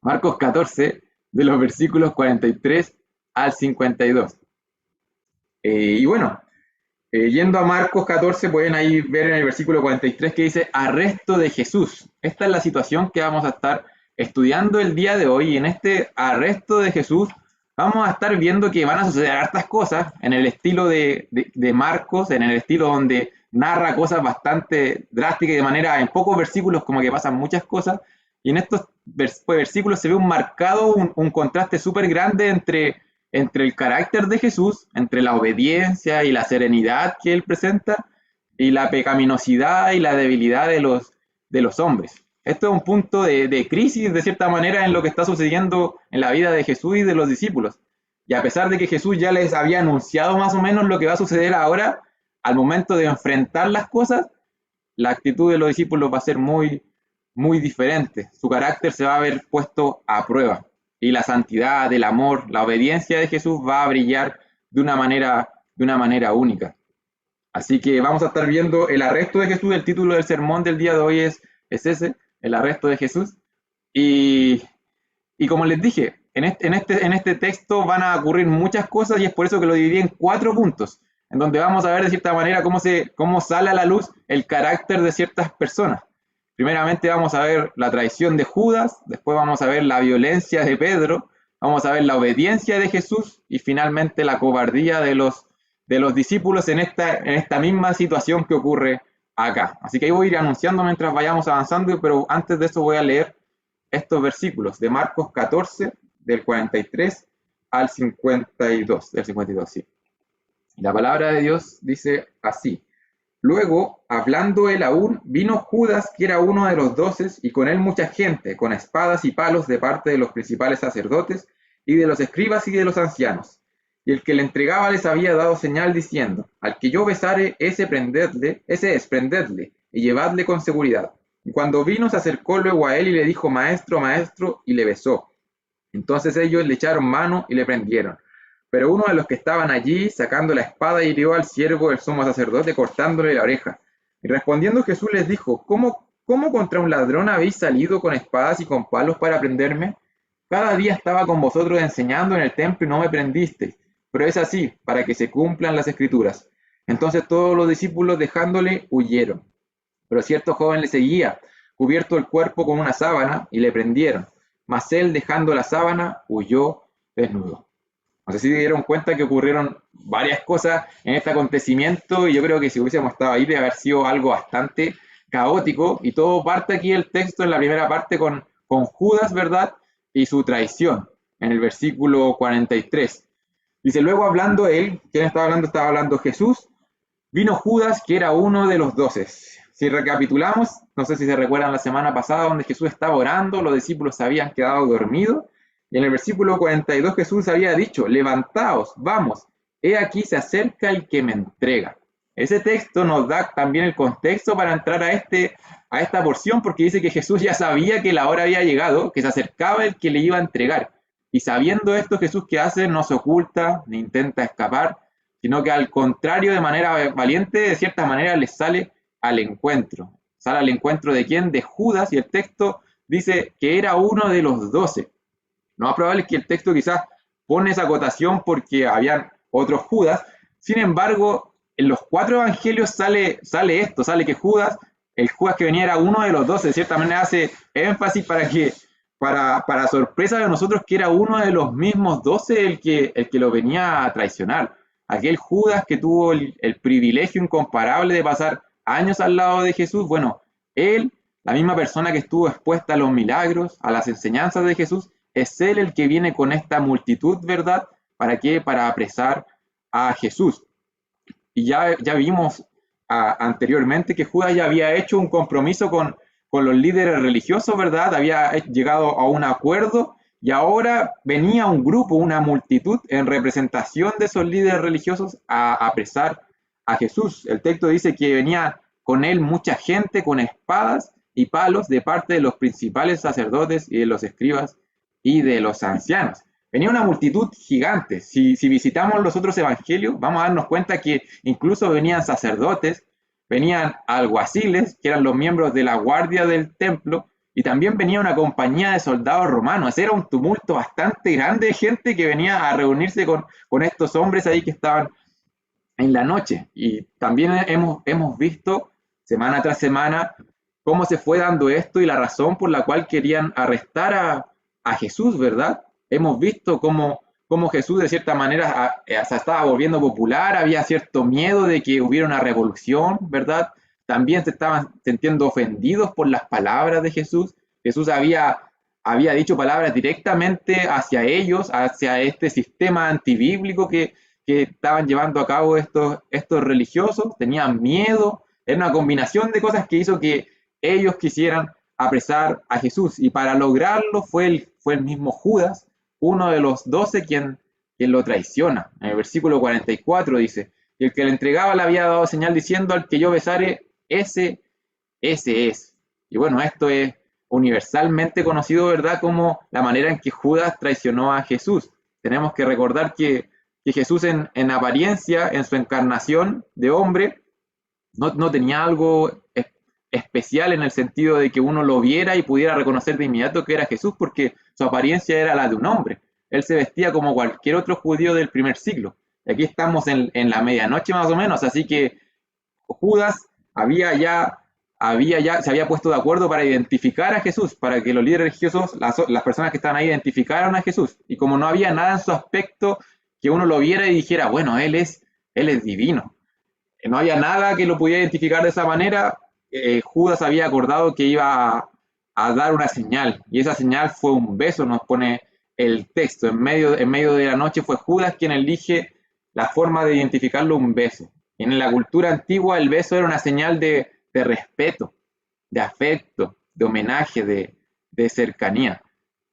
Marcos 14, de los versículos 43 al 52. Y bueno, yendo a Marcos 14, pueden ahí ver en el versículo 43 que dice arresto de Jesús. Esta es la situación que vamos a estar estudiando el día de hoy. Y en este arresto de Jesús vamos a estar viendo que van a suceder hartas cosas en el estilo de Marcos, en el estilo donde narra cosas bastante drásticas y de manera, en pocos versículos como que pasan muchas cosas. Y en estos versículos se ve un contraste súper grande entre el carácter de Jesús, entre la obediencia y la serenidad que él presenta, y la pecaminosidad y la debilidad de los hombres. Esto es un punto de crisis, de cierta manera, en lo que está sucediendo en la vida de Jesús y de los discípulos. Y a pesar de que Jesús ya les había anunciado más o menos lo que va a suceder ahora, al momento de enfrentar las cosas, la actitud de los discípulos va a ser muy, muy diferente. Su carácter se va a ver puesto a prueba. Y la santidad, el amor, la obediencia de Jesús va a brillar de una manera única. Así que vamos a estar viendo el arresto de Jesús. El título del sermón del día de hoy es ese, el arresto de Jesús. Y, y como les dije, en este texto van a ocurrir muchas cosas y es por eso que lo dividí en 4 puntos, en donde vamos a ver de cierta manera cómo sale a la luz el carácter de ciertas personas. Primeramente vamos a ver la traición de Judas, después vamos a ver la violencia de Pedro, vamos a ver la obediencia de Jesús y finalmente la cobardía de los discípulos en esta misma situación que ocurre acá. Así que ahí voy a ir anunciando mientras vayamos avanzando, pero antes de eso voy a leer estos versículos de Marcos 14, del 43 al 52, del 52, sí. La palabra de Dios dice así: luego, hablando él aún, vino Judas, que era uno de los 12, y con él mucha gente, con espadas y palos de parte de los principales sacerdotes, y de los escribas y de los ancianos. Y el que le entregaba les había dado señal diciendo: al que yo besare, ese es prendedle, y llevadle con seguridad. Y cuando vino, se acercó luego a él y le dijo: maestro, maestro, y le besó. Entonces ellos le echaron mano y le prendieron. Pero uno de los que estaban allí, sacando la espada, hirió al siervo del sumo sacerdote, cortándole la oreja. Y respondiendo Jesús les dijo: ¿Cómo contra un ladrón habéis salido con espadas y con palos para prenderme? Cada día estaba con vosotros enseñando en el templo y no me prendisteis. Pero es así, para que se cumplan las escrituras. Entonces todos los discípulos, dejándole, huyeron. Pero cierto joven le seguía, cubierto el cuerpo con una sábana, y le prendieron. Mas él, dejando la sábana, huyó desnudo. No sé si se dieron cuenta que ocurrieron varias cosas en este acontecimiento, y yo creo que si hubiésemos estado ahí debe haber sido algo bastante caótico, y todo parte aquí el texto en la primera parte con Judas, ¿verdad? Y su traición, en el versículo 43. Dice: luego hablando él, ¿quién estaba hablando? Estaba hablando Jesús. Vino Judas, que era uno de los 12. Si recapitulamos, no sé si se recuerdan la semana pasada, donde Jesús estaba orando, los discípulos se habían quedado dormidos, y en el versículo 42 Jesús había dicho: levantaos, vamos, he aquí se acerca el que me entrega. Ese texto nos da también el contexto para entrar a esta porción, porque dice que Jesús ya sabía que la hora había llegado, que se acercaba el que le iba a entregar. Y sabiendo esto, Jesús, ¿qué hace? No se oculta, ni intenta escapar, sino que al contrario, de manera valiente, de cierta manera, les sale al encuentro. ¿Sale al encuentro de quién? De Judas, y el texto dice que era uno de los 12. Lo más probable es que el texto quizás pone esa acotación porque habían otros Judas. Sin embargo, en los 4 evangelios sale que el Judas que venía era uno de los 12. De cierta manera hace énfasis para sorpresa de nosotros, que era uno de los mismos 12 el que lo venía a traicionar. Aquel Judas que tuvo el privilegio incomparable de pasar años al lado de Jesús. Bueno, él, la misma persona que estuvo expuesta a los milagros, a las enseñanzas de Jesús, es él el que viene con esta multitud, ¿verdad? ¿Para qué? Para apresar a Jesús. Y ya vimos anteriormente que Judas ya había hecho un compromiso con los líderes religiosos, ¿verdad? Había llegado a un acuerdo, y ahora venía un grupo, una multitud, en representación de esos líderes religiosos a apresar a Jesús. El texto dice que venía con él mucha gente con espadas y palos de parte de los principales sacerdotes y de los escribas y de los ancianos. Venía una multitud gigante. Si visitamos los otros evangelios, vamos a darnos cuenta que incluso venían sacerdotes, venían alguaciles, que eran los miembros de la guardia del templo, y también venía una compañía de soldados romanos. Era un tumulto bastante grande de gente que venía a reunirse con estos hombres ahí que estaban en la noche. Y también hemos visto semana tras semana cómo se fue dando esto y la razón por la cual querían arrestar a Jesús, ¿verdad? Hemos visto cómo Jesús de cierta manera se estaba volviendo popular, había cierto miedo de que hubiera una revolución, ¿verdad? También se estaban sintiendo ofendidos por las palabras de Jesús. Jesús había dicho palabras directamente hacia ellos, hacia este sistema antibíblico que estaban llevando a cabo estos religiosos, tenían miedo, era una combinación de cosas que hizo que ellos quisieran apresar a Jesús, y para lograrlo fue el mismo Judas, uno de los 12, quien lo traiciona. En el versículo 44 dice, y el que le entregaba le había dado señal diciendo, al que yo besare, ese es. Y bueno, esto es universalmente conocido, ¿verdad?, como la manera en que Judas traicionó a Jesús. Tenemos que recordar que Jesús en apariencia, en su encarnación de hombre, no tenía algo especial en el sentido de que uno lo viera y pudiera reconocer de inmediato que era Jesús, porque su apariencia era la de un hombre. Él se vestía como cualquier otro judío del primer siglo. Aquí estamos en la medianoche más o menos, así que Judas se había puesto de acuerdo para identificar a Jesús, para que los líderes religiosos, las personas que estaban ahí, identificaran a Jesús. Y como no había nada en su aspecto que uno lo viera y dijera, bueno, él es divino, no había nada que lo pudiera identificar de esa manera, Judas había acordado que iba a dar una señal, y esa señal fue un beso, nos pone el texto. En medio de la noche fue Judas quien elige la forma de identificarlo, un beso. Y en la cultura antigua el beso era una señal de respeto, de afecto, de homenaje, de cercanía.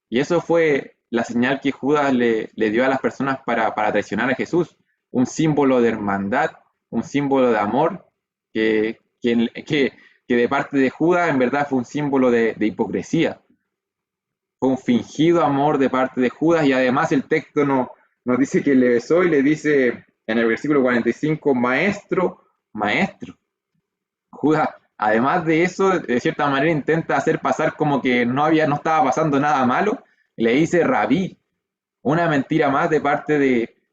Y eso fue la señal que Judas le dio a las personas para traicionar a Jesús, un símbolo de hermandad, un símbolo de amor, que de parte de Judas en verdad fue un símbolo de hipocresía. Fue un fingido amor de parte de Judas, y además el texto nos dice que le besó y le dice en el versículo 45, maestro, maestro. Judas, además de eso, de cierta manera intenta hacer pasar como que no estaba pasando nada malo, y le dice rabí, una mentira más de parte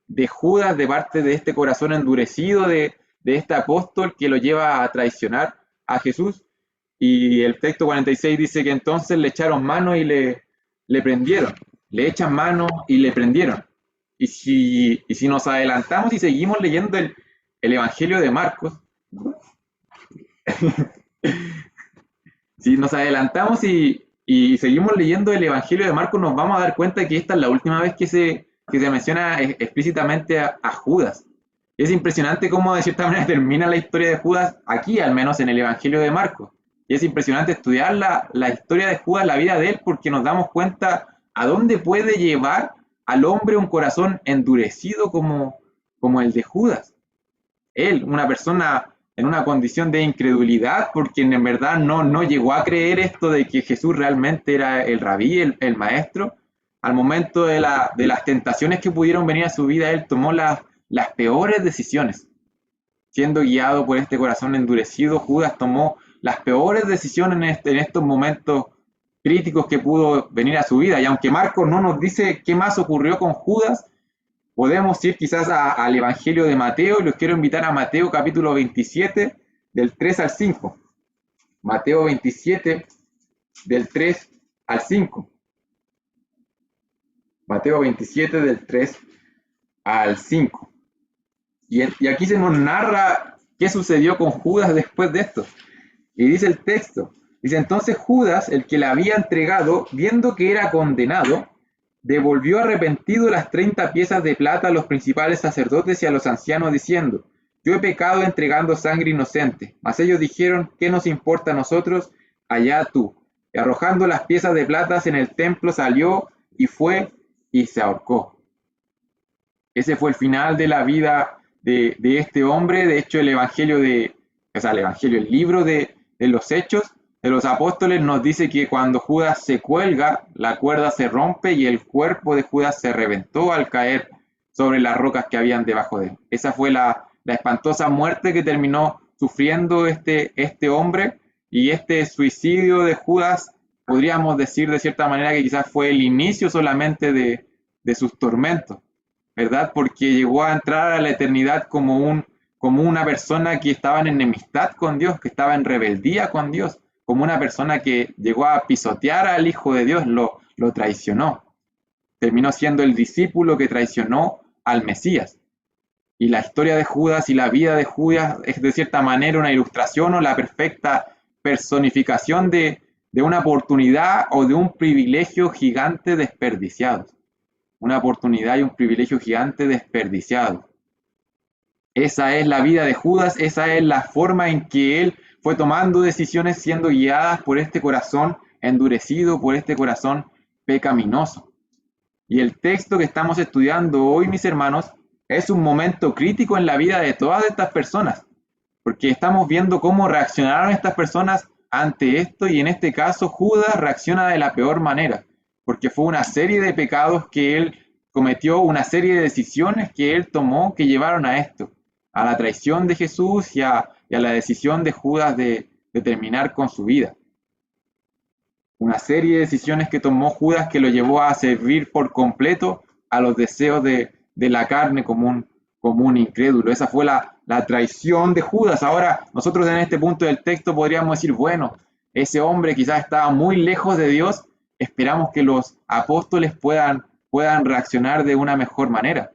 de Judas, de parte de este corazón endurecido de este apóstol que lo lleva a traicionar a Jesús. Y el texto 46 dice que entonces le echaron mano y le prendieron, le echan mano y le prendieron. Y si nos adelantamos y seguimos leyendo el Evangelio de Marcos, si nos adelantamos y seguimos leyendo el Evangelio de Marcos, nos vamos a dar cuenta que esta es la última vez que se menciona explícitamente a Judas. Es impresionante cómo de cierta manera termina la historia de Judas aquí, al menos en el Evangelio de Marcos. Y es impresionante estudiar la historia de Judas, la vida de él, porque nos damos cuenta a dónde puede llevar al hombre un corazón endurecido como el de Judas. Él, una persona en una condición de incredulidad, porque en verdad no llegó a creer esto de que Jesús realmente era el rabí, el maestro. Al momento de las tentaciones que pudieron venir a su vida, él tomó las peores decisiones. Siendo guiado por este corazón endurecido, Judas tomó las peores decisiones en estos momentos críticos que pudo venir a su vida. Y aunque Marcos no nos dice qué más ocurrió con Judas, podemos ir quizás al Evangelio de Mateo, y los quiero invitar a Mateo capítulo 27, del 3 al 5. Mateo 27, del 3 al 5. Mateo 27, del 3 al 5. Y aquí se nos narra qué sucedió con Judas después de esto. Y dice el texto, dice, entonces Judas, el que le había entregado, viendo que era condenado, devolvió arrepentido las 30 piezas de plata a los principales sacerdotes y a los ancianos, diciendo, yo he pecado entregando sangre inocente. Mas ellos dijeron, ¿qué nos importa a nosotros? Allá tú. Y arrojando las piezas de plata en el templo, salió y fue y se ahorcó. Ese fue el final de la vida de este hombre. De hecho, el libro de los Hechos de los Apóstoles nos dice que cuando Judas se cuelga, la cuerda se rompe y el cuerpo de Judas se reventó al caer sobre las rocas que habían debajo de él. Esa fue la espantosa muerte que terminó sufriendo este hombre, y este suicidio de Judas podríamos decir de cierta manera que quizás fue el inicio solamente de sus tormentos, ¿verdad? Porque llegó a entrar a la eternidad como una persona que estaba en enemistad con Dios, que estaba en rebeldía con Dios, como una persona que llegó a pisotear al Hijo de Dios, lo traicionó. Terminó siendo el discípulo que traicionó al Mesías. Y la historia de Judas y la vida de Judas es de cierta manera una ilustración o la perfecta personificación de una oportunidad o de un privilegio gigante desperdiciado. Una oportunidad y un privilegio gigante desperdiciado. Esa es la vida de Judas, esa es la forma en que él fue tomando decisiones siendo guiadas por este corazón endurecido, por este corazón pecaminoso. Y el texto que estamos estudiando hoy, mis hermanos, es un momento crítico en la vida de todas estas personas, porque estamos viendo cómo reaccionaron estas personas ante esto y en este caso Judas reacciona de la peor manera, porque fue una serie de pecados que él cometió, una serie de decisiones que él tomó que llevaron a esto, a la traición de Jesús y a la decisión de Judas de terminar con su vida. Una serie de decisiones que tomó Judas que lo llevó a servir por completo a los deseos de la carne como un incrédulo. Esa fue la traición de Judas. Ahora, nosotros en este punto del texto podríamos decir, bueno, ese hombre quizás estaba muy lejos de Dios, esperamos que los apóstoles puedan reaccionar de una mejor manera,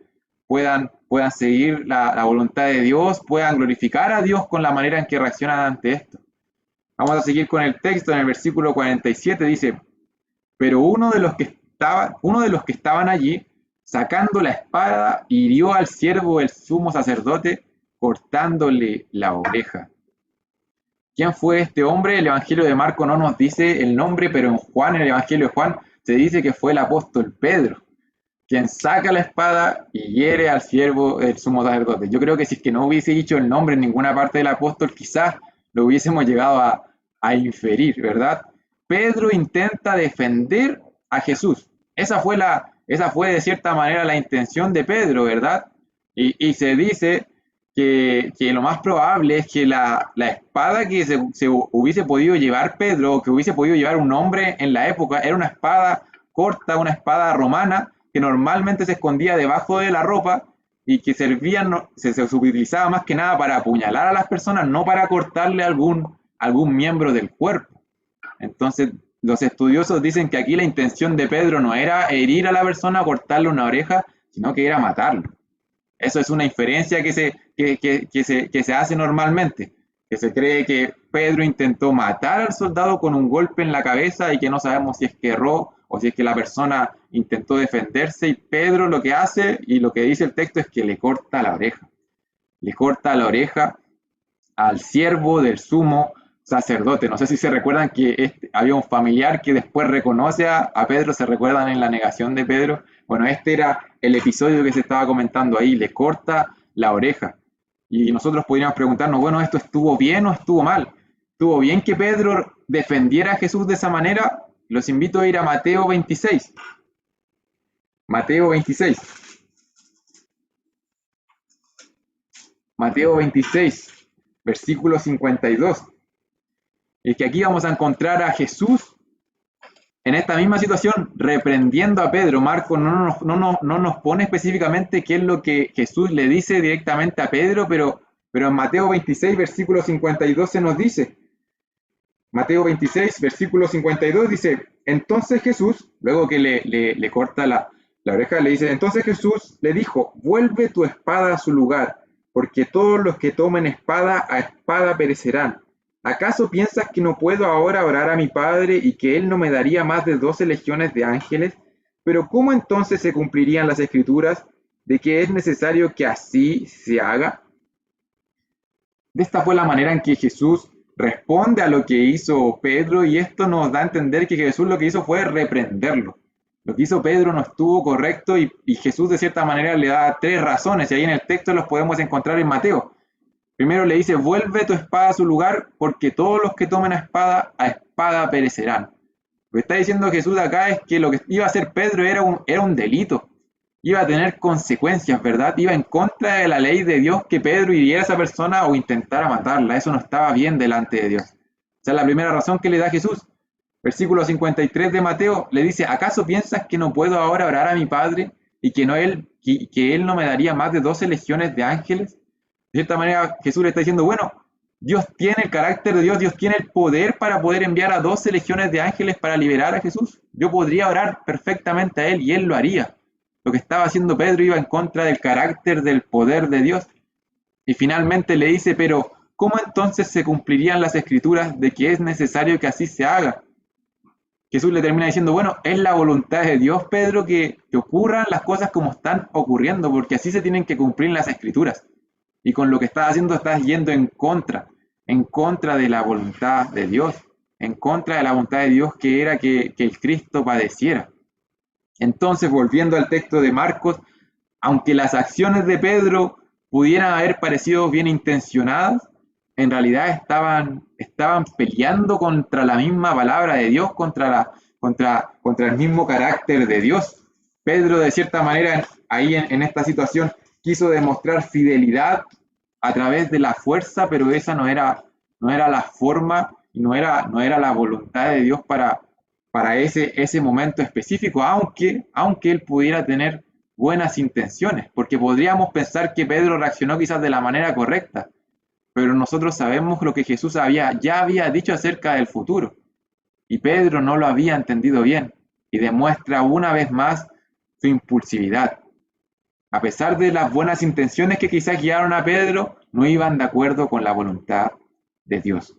puedan seguir la voluntad de Dios, puedan glorificar a Dios con la manera en que reaccionan ante esto. Vamos a seguir con el texto. En el versículo 47 dice, pero uno de los que estaban allí, sacando la espada, hirió al siervo del sumo sacerdote, cortándole la oreja. ¿Quién fue este hombre? El Evangelio de Marco no nos dice el nombre, pero en el Evangelio de Juan, se dice que fue el apóstol Pedro, quien saca la espada y hiere al siervo del sumo sacerdote. Yo creo que si es que no hubiese dicho el nombre en ninguna parte del apóstol, quizás lo hubiésemos llegado a inferir, ¿verdad? Pedro intenta defender a Jesús. Esa fue de cierta manera la intención de Pedro, ¿verdad? Y se dice que lo más probable es que la espada que se hubiese podido llevar Pedro, o que hubiese podido llevar un hombre en la época, era una espada corta, una espada romana, que normalmente se escondía debajo de la ropa y que se utilizaba más que nada para apuñalar a las personas, no para cortarle algún miembro del cuerpo. Entonces, los estudiosos dicen que aquí la intención de Pedro no era herir a la persona, cortarle una oreja, sino que era matarlo. Eso es una inferencia que se hace normalmente, que se cree que Pedro intentó matar al soldado con un golpe en la cabeza y que no sabemos si es que erró o si es que la persona intentó defenderse, y Pedro lo que hace y lo que dice el texto es que le corta la oreja. Le corta la oreja al siervo del sumo sacerdote. No sé si se recuerdan que había un familiar que después reconoce a Pedro, se recuerdan en la negación de Pedro. Bueno, este era el episodio que se estaba comentando ahí, le corta la oreja. Y nosotros podríamos preguntarnos, bueno, ¿esto estuvo bien o estuvo mal? ¿Estuvo bien que Pedro defendiera a Jesús de esa manera? Los invito a ir a Mateo 26. Mateo 26. Mateo 26, versículo 52. Es que aquí vamos a encontrar a Jesús en esta misma situación reprendiendo a Pedro. Marco no nos pone específicamente qué es lo que Jesús le dice directamente a Pedro, pero en Mateo 26, versículo 52 se nos dice. Mateo 26, versículo 52 dice, entonces Jesús, luego que le corta la oreja, le dice, entonces Jesús le dijo, vuelve tu espada a su lugar, porque todos los que tomen espada a espada perecerán. ¿Acaso piensas que no puedo ahora orar a mi Padre y que Él no me daría más de 12 legiones de ángeles? Pero ¿cómo entonces se cumplirían las Escrituras de que es necesario que así se haga? De esta fue la manera en que Jesús responde a lo que hizo Pedro, y esto nos da a entender que Jesús lo que hizo fue reprenderlo. Lo que hizo Pedro no estuvo correcto y Jesús de cierta manera le da 3 razones, y ahí en el texto los podemos encontrar en Mateo. Primero le dice, vuelve tu espada a su lugar, porque todos los que tomen a espada perecerán. Lo que está diciendo Jesús acá es que lo que iba a hacer Pedro era un delito. Iba a tener consecuencias, ¿verdad? Iba en contra de la ley de Dios que Pedro hiriera a esa persona o intentara matarla. Eso no estaba bien delante de Dios. Esa es la primera razón que le da Jesús. Versículo 53 de Mateo le dice, ¿acaso piensas que no puedo ahora orar a mi Padre y que él no me daría más de 12 legiones de ángeles? De cierta manera Jesús le está diciendo, bueno, Dios tiene el carácter de Dios, Dios tiene el poder para poder enviar a 12 legiones de ángeles para liberar a Jesús. Yo podría orar perfectamente a él y él lo haría. Lo que estaba haciendo Pedro iba en contra del carácter, del poder de Dios. Y finalmente le dice, pero ¿cómo entonces se cumplirían las escrituras de que es necesario que así se haga? Jesús le termina diciendo, bueno, es la voluntad de Dios, Pedro, que ocurran las cosas como están ocurriendo, porque así se tienen que cumplir las escrituras. Y con lo que estás haciendo estás yendo en contra de la voluntad de Dios, en contra de la voluntad de Dios que era que el Cristo padeciera. Entonces, volviendo al texto de Marcos, aunque las acciones de Pedro pudieran haber parecido bien intencionadas, en realidad estaban peleando contra la misma palabra de Dios, contra el mismo carácter de Dios. Pedro, de cierta manera, ahí en esta situación, quiso demostrar fidelidad a través de la fuerza, pero esa no era la forma, no era la voluntad de Dios para ese momento específico, aunque él pudiera tener buenas intenciones, porque podríamos pensar que Pedro reaccionó quizás de la manera correcta, pero nosotros sabemos lo que Jesús ya había dicho acerca del futuro, y Pedro no lo había entendido bien, y demuestra una vez más su impulsividad. A pesar de las buenas intenciones que quizás guiaron a Pedro, no iban de acuerdo con la voluntad de Dios.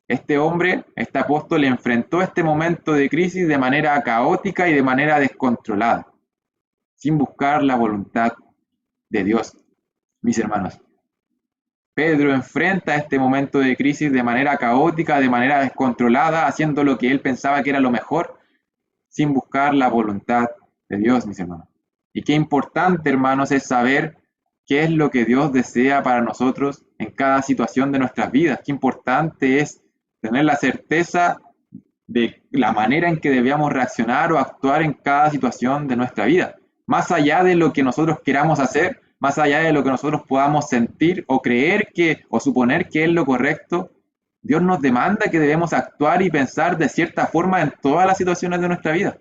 Este hombre, este apóstol, enfrentó este momento de crisis de manera caótica y de manera descontrolada, sin buscar la voluntad de Dios, mis hermanos. Pedro enfrenta este momento de crisis de manera caótica, de manera descontrolada, haciendo lo que él pensaba que era lo mejor, sin buscar la voluntad de Dios, mis hermanos. Y qué importante, hermanos, es saber qué es lo que Dios desea para nosotros en cada situación de nuestras vidas. Qué importante es tener la certeza de la manera en que debíamos reaccionar o actuar en cada situación de nuestra vida. Más allá de lo que nosotros queramos hacer, más allá de lo que nosotros podamos sentir o creer o suponer que es lo correcto, Dios nos demanda que debemos actuar y pensar de cierta forma en todas las situaciones de nuestra vida.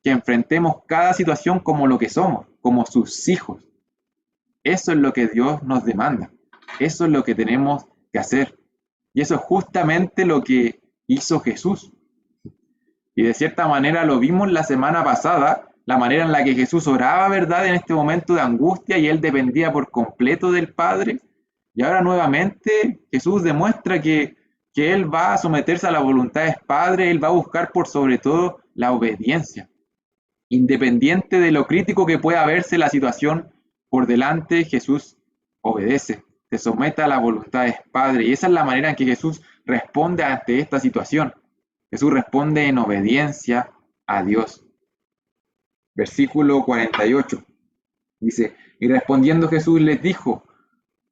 Que enfrentemos cada situación como lo que somos, como sus hijos. Eso es lo que Dios nos demanda. Eso es lo que tenemos que hacer. Y eso es justamente lo que hizo Jesús. Y de cierta manera lo vimos la semana pasada, la manera en la que Jesús oraba, ¿verdad?, en este momento de angustia, y él dependía por completo del Padre. Y ahora nuevamente Jesús demuestra que él va a someterse a la voluntad del Padre, él va a buscar por sobre todo la obediencia. Independiente de lo crítico que pueda verse la situación por delante, Jesús obedece, se somete a la voluntad del Padre. Y esa es la manera en que Jesús responde ante esta situación. Jesús responde en obediencia a Dios. Versículo 48. Dice, y respondiendo Jesús les dijo,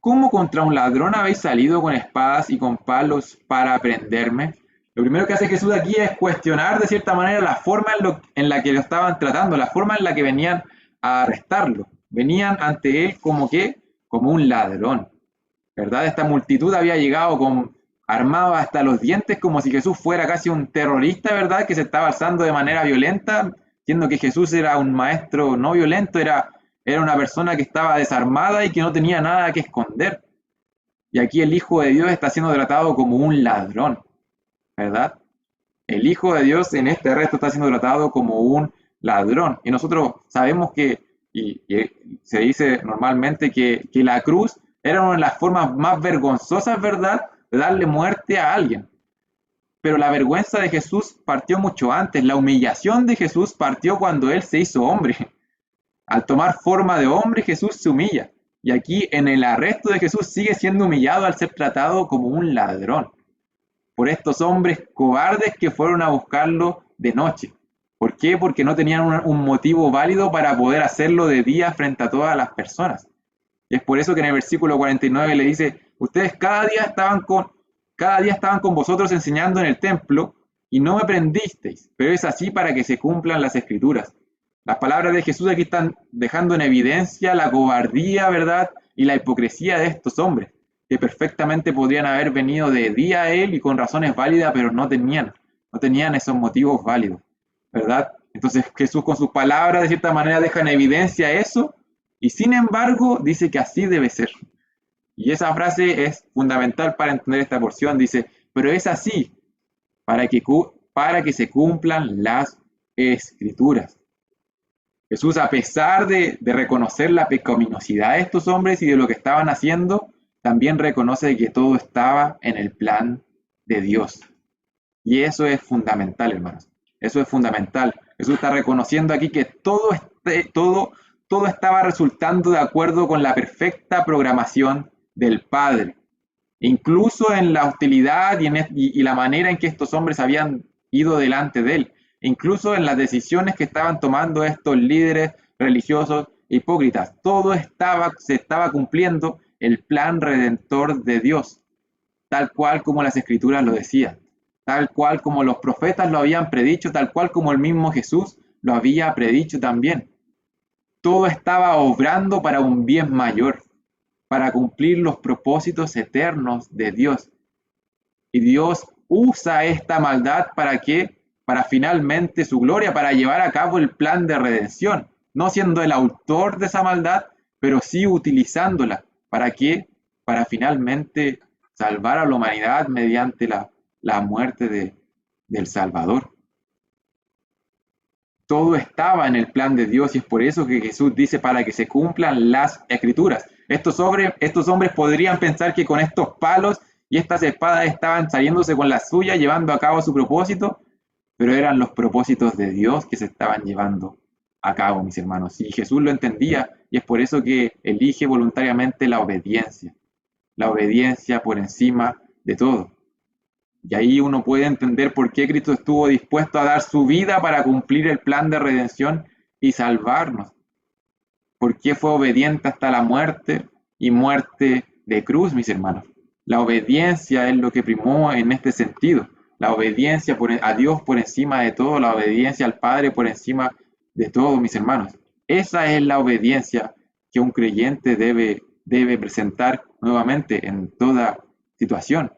¿cómo contra un ladrón habéis salido con espadas y con palos para prenderme? Lo primero que hace Jesús aquí es cuestionar de cierta manera la forma en la que lo estaban tratando, la forma en la que venían a arrestarlo. Venían ante él como un ladrón, ¿verdad? Esta multitud había llegado armado hasta los dientes, como si Jesús fuera casi un terrorista, ¿verdad?, que se estaba alzando de manera violenta, siendo que Jesús era un maestro no violento, era una persona que estaba desarmada y que no tenía nada que esconder. Y aquí el Hijo de Dios está siendo tratado como un ladrón, ¿verdad? El Hijo de Dios en este arresto está siendo tratado como un ladrón. Y nosotros sabemos y se dice normalmente que la cruz era una de las formas más vergonzosas, ¿verdad?, de darle muerte a alguien. Pero la vergüenza de Jesús partió mucho antes. La humillación de Jesús partió cuando Él se hizo hombre. Al tomar forma de hombre, Jesús se humilla. Y aquí en el arresto de Jesús sigue siendo humillado al ser tratado como un ladrón por estos hombres cobardes que fueron a buscarlo de noche. ¿Por qué? Porque no tenían un motivo válido para poder hacerlo de día frente a todas las personas. Y es por eso que en el versículo 49 le dice, ustedes cada día estaban con vosotros enseñando en el templo y no me prendisteis, pero es así para que se cumplan las escrituras. Las palabras de Jesús aquí están dejando en evidencia la cobardía, ¿verdad?, y la hipocresía de estos hombres, que perfectamente podrían haber venido de día a él y con razones válidas, pero no tenían no tenían esos motivos válidos, ¿verdad? Entonces Jesús con sus palabras de cierta manera deja en evidencia eso y sin embargo dice que así debe ser. Y esa frase es fundamental para entender esta porción. Dice, pero es así para que se cumplan las escrituras. Jesús, a pesar de reconocer la pecaminosidad de estos hombres y de lo que estaban haciendo, también reconoce que todo estaba en el plan de Dios. Y eso es fundamental, hermanos. Eso es fundamental. Jesús está reconociendo aquí que todo estaba resultando de acuerdo con la perfecta programación del Padre. Incluso en la hostilidad y la manera en que estos hombres habían ido delante de él. Incluso en las decisiones que estaban tomando estos líderes religiosos hipócritas. Se estaba cumpliendo el plan redentor de Dios, tal cual como las Escrituras lo decían, tal cual como los profetas lo habían predicho, tal cual como el mismo Jesús lo había predicho también. Todo estaba obrando para un bien mayor, para cumplir los propósitos eternos de Dios. Y Dios usa esta maldad para finalmente su gloria, para llevar a cabo el plan de redención, no siendo el autor de esa maldad, pero sí utilizándola. ¿Para qué? Para finalmente salvar a la humanidad mediante la muerte del Salvador. Todo estaba en el plan de Dios y es por eso que Jesús dice para que se cumplan las escrituras. Estos hombres podrían pensar que con estos palos y estas espadas estaban saliéndose con la suya, llevando a cabo su propósito, pero eran los propósitos de Dios que se estaban llevando a cabo, mis hermanos. Y Jesús lo entendía y es por eso que elige voluntariamente la obediencia por encima de todo. Y ahí uno puede entender por qué Cristo estuvo dispuesto a dar su vida para cumplir el plan de redención y salvarnos. ¿Por qué fue obediente hasta la muerte y muerte de cruz, mis hermanos? La obediencia es lo que primó en este sentido. La obediencia a Dios por encima de todo, la obediencia al Padre por encima de todo, mis hermanos. Esa es la obediencia que un creyente debe presentar nuevamente en toda situación.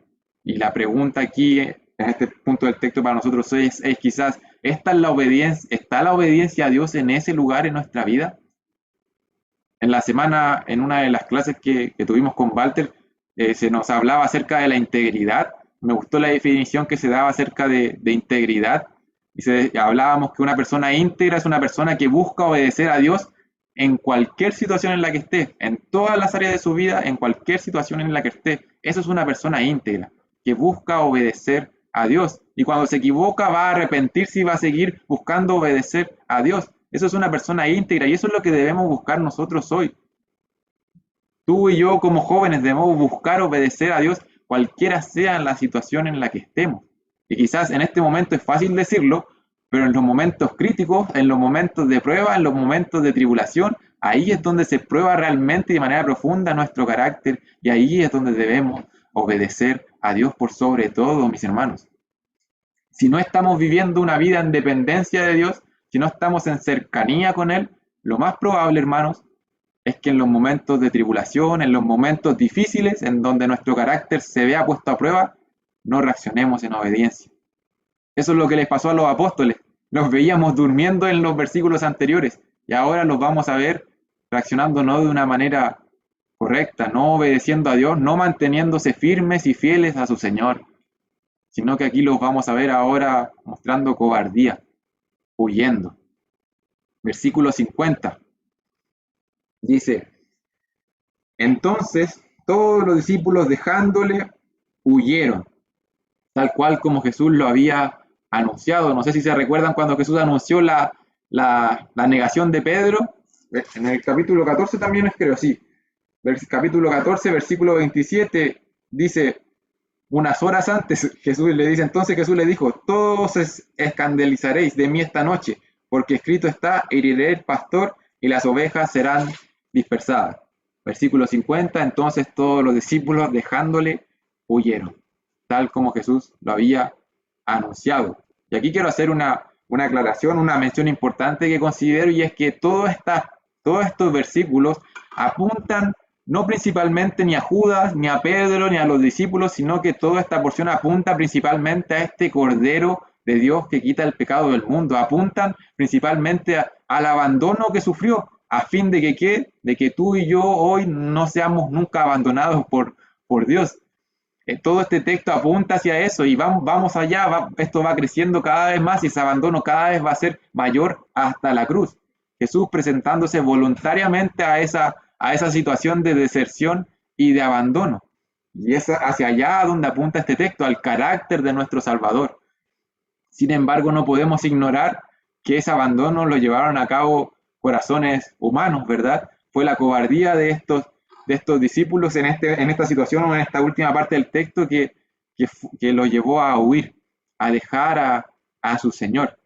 Y la pregunta aquí, en este punto del texto para nosotros es quizás, ¿está la obediencia a Dios en ese lugar en nuestra vida? En la semana, en una de las clases que tuvimos con Walter, se nos hablaba acerca de la integridad. Me gustó la definición que se daba acerca de integridad. Y hablábamos que una persona íntegra es una persona que busca obedecer a Dios en cualquier situación en la que esté, en todas las áreas de su vida, en cualquier situación en la que esté. Eso es una persona íntegra, que busca obedecer a Dios. Y cuando se equivoca va a arrepentirse y va a seguir buscando obedecer a Dios. Eso es una persona íntegra y eso es lo que debemos buscar nosotros hoy. Tú y yo como jóvenes debemos buscar obedecer a Dios cualquiera sea la situación en la que estemos. Y quizás en este momento es fácil decirlo, pero en los momentos críticos, en los momentos de prueba, en los momentos de tribulación, ahí es donde se prueba realmente de manera profunda nuestro carácter y ahí es donde debemos obedecer a Dios por sobre todo, mis hermanos. Si no estamos viviendo una vida en dependencia de Dios, si no estamos en cercanía con Él, lo más probable, hermanos, es que en los momentos de tribulación, en los momentos difíciles, en donde nuestro carácter se vea puesto a prueba, no reaccionemos en obediencia. Eso es lo que les pasó a los apóstoles. Los veíamos durmiendo en los versículos anteriores y ahora los vamos a ver reaccionando no de una manera correcta, no obedeciendo a Dios, no manteniéndose firmes y fieles a su Señor, sino que aquí los vamos a ver ahora mostrando cobardía, huyendo. Versículo 50. Dice, entonces todos los discípulos dejándole huyeron, tal cual como Jesús lo había anunciado. No sé si se recuerdan cuando Jesús anunció la negación de Pedro, en el capítulo 14 también es, creo, sí. Capítulo 14, versículo 27, dice, unas horas antes, Jesús le dijo, todos escandalizaréis de mí esta noche, porque escrito está, heriré el pastor y las ovejas serán dispersadas. Versículo 50, entonces todos los discípulos dejándole huyeron, tal como Jesús lo había anunciado. Y aquí quiero hacer una aclaración, una mención importante que considero, y es que todos estos versículos apuntan no principalmente ni a Judas, ni a Pedro, ni a los discípulos, sino que toda esta porción apunta principalmente a este Cordero de Dios que quita el pecado del mundo. Apuntan principalmente al abandono que sufrió, a fin de que, ¿qué? De que tú y yo hoy no seamos nunca abandonados por Dios. Todo este texto apunta hacia eso y vamos allá, esto va creciendo cada vez más y ese abandono cada vez va a ser mayor hasta la cruz. Jesús presentándose voluntariamente a esa situación de deserción y de abandono. Y es hacia allá donde apunta este texto, al carácter de nuestro Salvador. Sin embargo, no podemos ignorar que ese abandono lo llevaron a cabo corazones humanos, ¿verdad? Fue la cobardía de estos discípulos en esta situación o en esta última parte del texto que lo llevó a huir, a dejar a su Señor.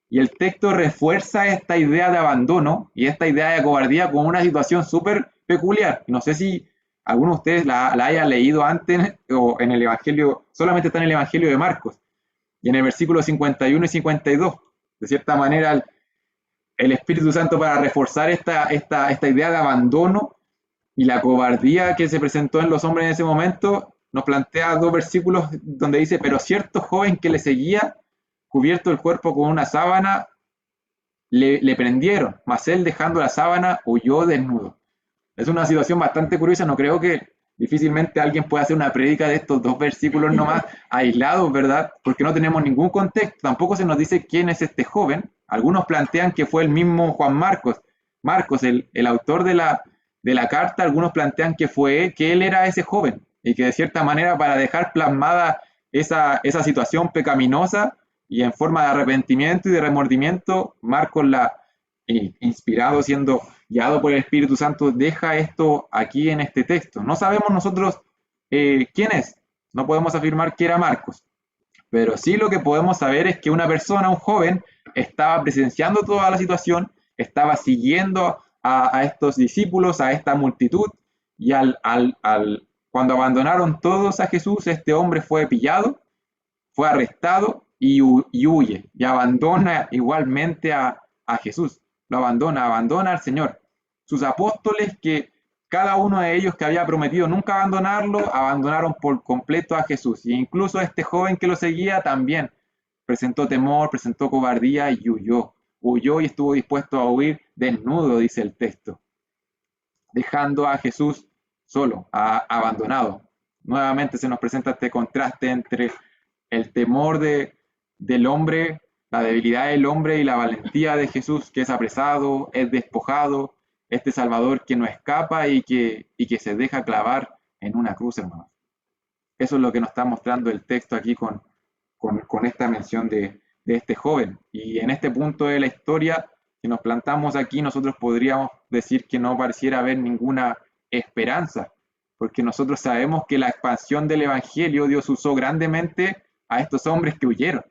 Y el texto refuerza esta idea de abandono y esta idea de cobardía con una situación súper peculiar. No sé si alguno de ustedes la haya leído antes o en el Evangelio, solamente está en el Evangelio de Marcos y en el versículo 51 y 52. De cierta manera, el Espíritu Santo, para reforzar esta idea de abandono y la cobardía que se presentó en los hombres en ese momento, nos plantea dos versículos donde dice: pero cierto joven que le seguía, cubierto el cuerpo con una sábana, le prendieron, mas él, dejando la sábana, huyó desnudo. Es una situación bastante curiosa, no creo que difícilmente alguien pueda hacer una prédica de estos dos versículos nomás aislados, ¿verdad? Porque no tenemos ningún contexto, tampoco se nos dice quién es este joven. Algunos plantean que fue el mismo Juan Marcos, el autor de la carta. Algunos plantean que él era ese joven y que de cierta manera, para dejar plasmada esa situación pecaminosa y en forma de arrepentimiento y de remordimiento, Marcos, inspirado, siendo guiado por el Espíritu Santo, deja esto aquí en este texto. No sabemos nosotros quién es, no podemos afirmar que era Marcos, pero sí lo que podemos saber es que una persona, un joven, estaba presenciando toda la situación, estaba siguiendo a estos discípulos, a esta multitud, y cuando abandonaron todos a Jesús, este hombre fue pillado, fue arrestado y huye, y abandona igualmente a Jesús. Lo abandona al Señor. Sus apóstoles, que cada uno de ellos que había prometido nunca abandonarlo, abandonaron por completo a Jesús. E incluso este joven que lo seguía también presentó temor, presentó cobardía y huyó. Huyó y estuvo dispuesto a huir desnudo, dice el texto, dejando a Jesús solo, abandonado. Nuevamente se nos presenta este contraste entre el temor del hombre, la debilidad del hombre y la valentía de Jesús, que es apresado, es despojado, este Salvador que no escapa y que se deja clavar en una cruz, hermanos. Eso es lo que nos está mostrando el texto aquí con esta mención de este joven. Y en este punto de la historia, si nos plantamos aquí, nosotros podríamos decir que no pareciera haber ninguna esperanza, porque nosotros sabemos que la expansión del Evangelio Dios usó grandemente a estos hombres que huyeron.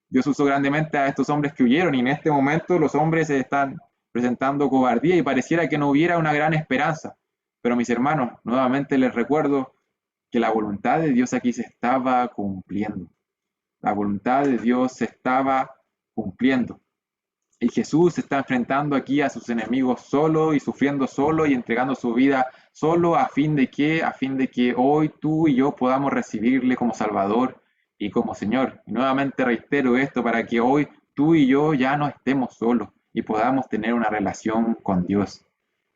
Dios usó grandemente a estos hombres que huyeron y en este momento los hombres se están presentando cobardía y pareciera que no hubiera una gran esperanza. Pero mis hermanos, nuevamente les recuerdo que la voluntad de Dios aquí se estaba cumpliendo. La voluntad de Dios se estaba cumpliendo. Y Jesús se está enfrentando aquí a sus enemigos solo y sufriendo solo y entregando su vida solo a fin de que hoy tú y yo podamos recibirle como Salvador y como Señor. Y nuevamente reitero esto para que hoy tú y yo ya no estemos solos y podamos tener una relación con Dios.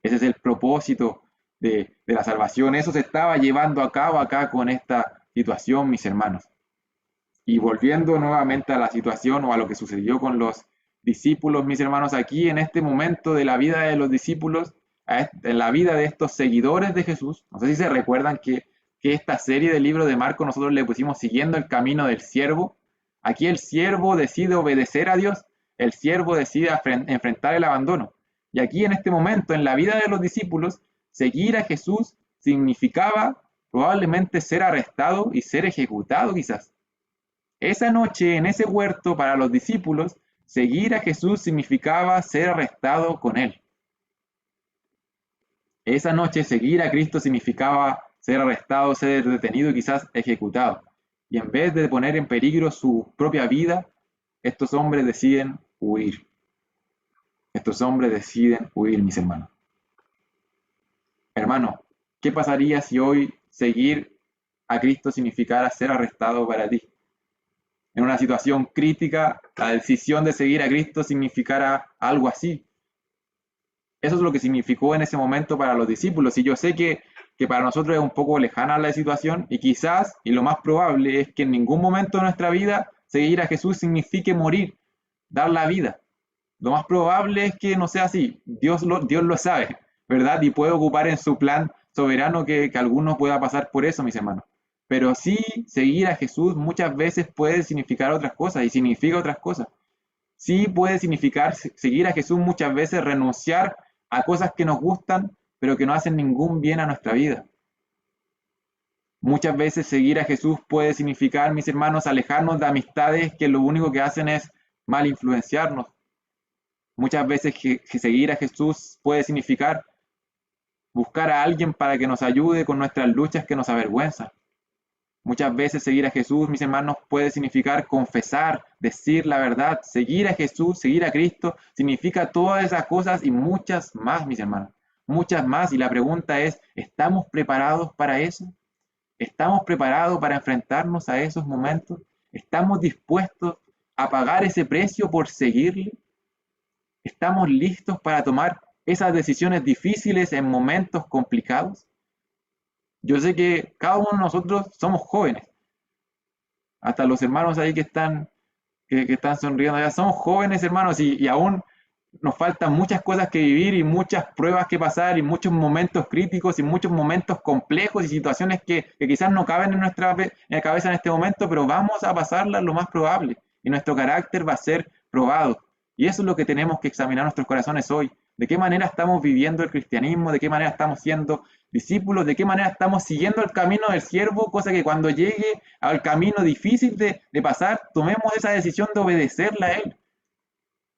Ese es el propósito de la salvación. Eso se estaba llevando a cabo acá con esta situación, mis hermanos. Y volviendo nuevamente a la situación o a lo que sucedió con los discípulos, mis hermanos, aquí en este momento de la vida de los discípulos, en la vida de estos seguidores de Jesús, no sé si se recuerdan que esta serie del libro de Marcos nosotros le pusimos siguiendo el camino del siervo. Aquí el siervo decide obedecer a Dios, el siervo decide enfrentar el abandono. Y aquí en este momento, en la vida de los discípulos, seguir a Jesús significaba probablemente ser arrestado y ser ejecutado quizás. Esa noche en ese huerto para los discípulos, seguir a Jesús significaba ser arrestado con él. Esa noche seguir a Cristo significaba ser arrestado, ser detenido y quizás ejecutado. Y en vez de poner en peligro su propia vida, estos hombres deciden huir. Estos hombres deciden huir, mis hermanos. Hermano, ¿qué pasaría si hoy seguir a Cristo significara ser arrestado para ti? en una situación crítica, la decisión de seguir a Cristo significara algo así. Eso es lo que significó en ese momento para los discípulos. Y yo sé que para nosotros es un poco lejana la situación y quizás, y lo más probable, es que en ningún momento de nuestra vida seguir a Jesús signifique morir, dar la vida. Lo más probable es que no sea así. Dios lo sabe, ¿verdad? Y puede ocupar en su plan soberano que alguno pueda pasar por eso, mis hermanos. Pero sí, seguir a Jesús muchas veces puede significar otras cosas y significa otras cosas. Sí puede significar seguir a Jesús muchas veces renunciar a cosas que nos gustan, pero que no hacen ningún bien a nuestra vida. Muchas veces seguir a Jesús puede significar, mis hermanos, alejarnos de amistades que lo único que hacen es mal influenciarnos. Muchas veces que seguir a Jesús puede significar buscar a alguien para que nos ayude con nuestras luchas que nos avergüenzan. Muchas veces seguir a Jesús, mis hermanos, puede significar confesar, decir la verdad. Seguir a Jesús, seguir a Cristo, significa todas esas cosas y muchas más, mis hermanos. Muchas más. Y la pregunta es, ¿estamos preparados para eso? ¿Estamos preparados para enfrentarnos a esos momentos? ¿Estamos dispuestos a pagar ese precio por seguirle? ¿Estamos listos para tomar esas decisiones difíciles en momentos complicados? Yo sé que cada uno de nosotros somos jóvenes. Hasta los hermanos ahí que están sonriendo allá, somos jóvenes, hermanos, y aún nos faltan muchas cosas que vivir y muchas pruebas que pasar y muchos momentos críticos y muchos momentos complejos y situaciones que quizás no caben en nuestra cabeza en este momento, pero vamos a pasarlas lo más probable y nuestro carácter va a ser probado. Y eso es lo que tenemos que examinar nuestros corazones hoy. ¿De qué manera estamos viviendo el cristianismo? ¿De qué manera estamos siendo discípulos? ¿De qué manera estamos siguiendo el camino del siervo? Cosa que cuando llegue al camino difícil de pasar, tomemos esa decisión de obedecerle a Él,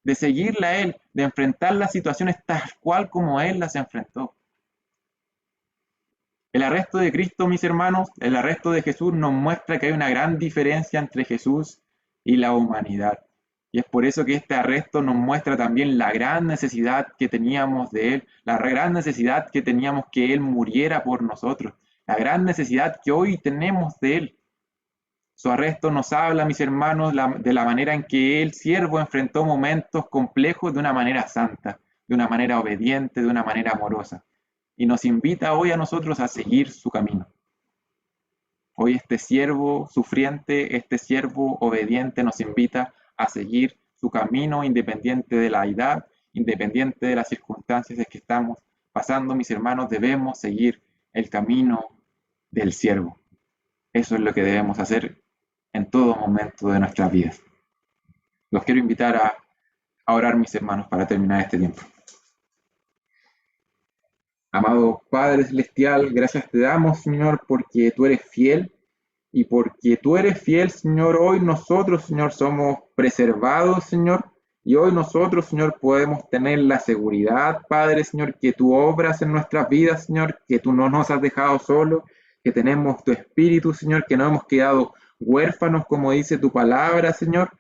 de seguirle a Él, de enfrentar las situaciones tal cual como Él las enfrentó. El arresto de Cristo, mis hermanos, el arresto de Jesús nos muestra que hay una gran diferencia entre Jesús y la humanidad. Y es por eso que este arresto nos muestra también la gran necesidad que teníamos de Él, la gran necesidad que teníamos que Él muriera por nosotros, la gran necesidad que hoy tenemos de Él. Su arresto nos habla, mis hermanos, de la manera en que el siervo enfrentó momentos complejos de una manera santa, de una manera obediente, de una manera amorosa. Y nos invita hoy a nosotros a seguir su camino. Hoy este siervo sufriente, este siervo obediente nos invita a seguir su camino independiente de la edad, independiente de las circunstancias en que estamos pasando, mis hermanos, debemos seguir el camino del siervo. Eso es lo que debemos hacer en todo momento de nuestras vidas. Los quiero invitar a orar, mis hermanos, para terminar este tiempo. Amado Padre Celestial, gracias te damos, Señor, porque tú eres fiel y porque tú eres fiel, Señor, hoy nosotros, Señor, somos preservados, Señor, y hoy nosotros, Señor, podemos tener la seguridad, Padre, Señor, que tú obras en nuestras vidas, Señor, que tú no nos has dejado solos, que tenemos tu Espíritu, Señor, que no hemos quedado huérfanos, como dice tu palabra, Señor,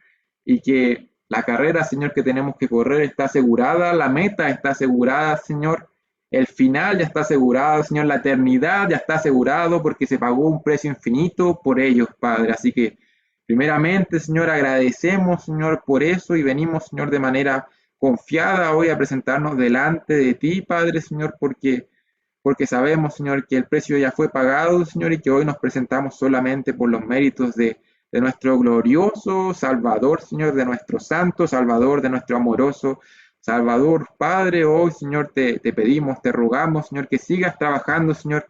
y que la carrera, Señor, que tenemos que correr está asegurada, la meta está asegurada, Señor, el final ya está asegurado, Señor, la eternidad ya está asegurado porque se pagó un precio infinito por ellos, Padre. Así que, primeramente, Señor, agradecemos, Señor, por eso y venimos, Señor, de manera confiada hoy a presentarnos delante de ti, Padre, Señor, porque sabemos, Señor, que el precio ya fue pagado, Señor, y que hoy nos presentamos solamente por los méritos de nuestro glorioso Salvador, Señor, de nuestro santo Salvador, de nuestro amoroso Salvador. Padre, hoy, Señor, te pedimos, te rogamos, Señor, que sigas trabajando, Señor,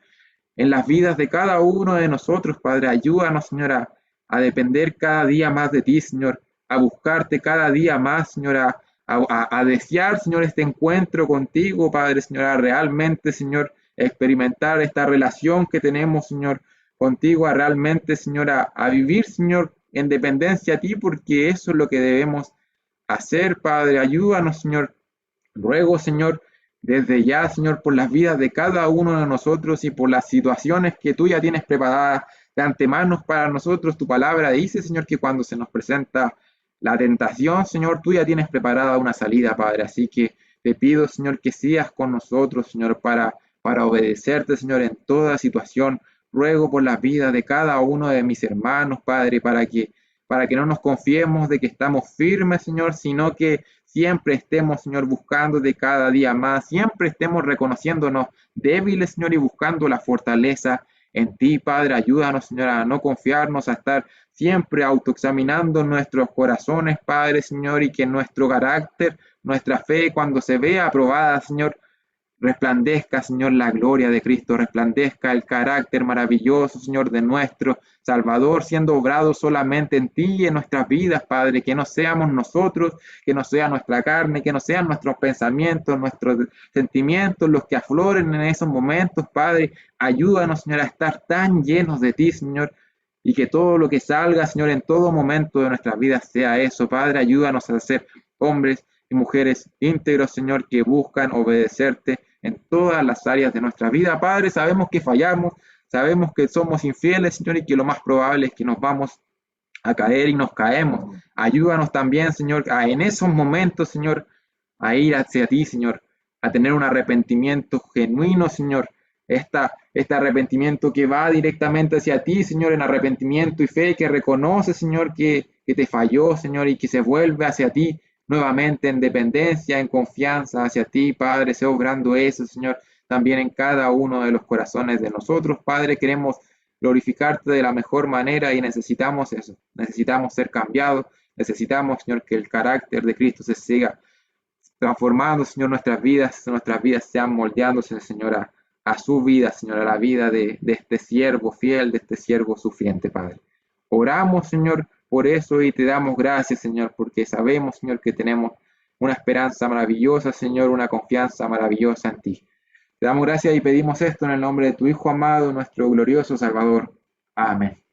en las vidas de cada uno de nosotros, Padre. Ayúdanos, Señor, a depender cada día más de ti, Señor, a buscarte cada día más, Señor, a desear, Señor, este encuentro contigo, Padre, Señor, a realmente, Señor, experimentar esta relación que tenemos, Señor, contigo, a realmente, Señor, a vivir, Señor, en dependencia a ti, porque eso es lo que debemos hacer, Padre. Ayúdanos, Señor. Ruego, Señor, desde ya, Señor, por las vidas de cada uno de nosotros y por las situaciones que tú ya tienes preparadas de antemano para nosotros. Tu palabra dice, Señor, que cuando se nos presenta la tentación, Señor, tú ya tienes preparada una salida, Padre. Así que te pido, Señor, que sigas con nosotros, Señor, para obedecerte, Señor, en toda situación. Ruego por las vidas de cada uno de mis hermanos, Padre, para que para que no nos confiemos de que estamos firmes, Señor, sino que siempre estemos, Señor, buscando de cada día más, siempre estemos reconociéndonos débiles, Señor, y buscando la fortaleza en ti, Padre. Ayúdanos, Señor, a no confiarnos, a estar siempre autoexaminando nuestros corazones, Padre, Señor, y que nuestro carácter, nuestra fe, cuando se vea aprobada, Señor, resplandezca, Señor, la gloria de Cristo, resplandezca el carácter maravilloso, Señor, de nuestro Salvador, siendo obrado solamente en ti y en nuestras vidas, Padre, que no seamos nosotros, que no sea nuestra carne, que no sean nuestros pensamientos, nuestros sentimientos los que afloren en esos momentos, Padre. Ayúdanos, Señor, a estar tan llenos de ti, Señor, y que todo lo que salga, Señor, en todo momento de nuestras vidas sea eso, Padre. Ayúdanos a ser hombres y mujeres íntegros, Señor, que buscan obedecerte en todas las áreas de nuestra vida. Padre, sabemos que fallamos, sabemos que somos infieles, Señor, y que lo más probable es que nos vamos a caer y nos caemos. Ayúdanos también, Señor, a en esos momentos, Señor, a ir hacia ti, Señor, a tener un arrepentimiento genuino, Señor. Este arrepentimiento que va directamente hacia ti, Señor, en arrepentimiento y fe, que reconoce, Señor, que te falló, Señor, y que se vuelve hacia ti nuevamente en dependencia, en confianza hacia ti, Padre. Sea obrando eso, Señor, también en cada uno de los corazones de nosotros, Padre. Queremos glorificarte de la mejor manera y necesitamos eso. Necesitamos ser cambiados. Necesitamos, Señor, que el carácter de Cristo se siga transformando, Señor, nuestras vidas sean moldeándose, Señor, a su vida, Señor, a la vida de este siervo fiel, de este siervo sufriente, Padre. Oramos, Señor, por eso y te damos gracias, Señor, porque sabemos, Señor, que tenemos una esperanza maravillosa, Señor, una confianza maravillosa en ti. Te damos gracias y pedimos esto en el nombre de tu Hijo amado, nuestro glorioso Salvador. Amén.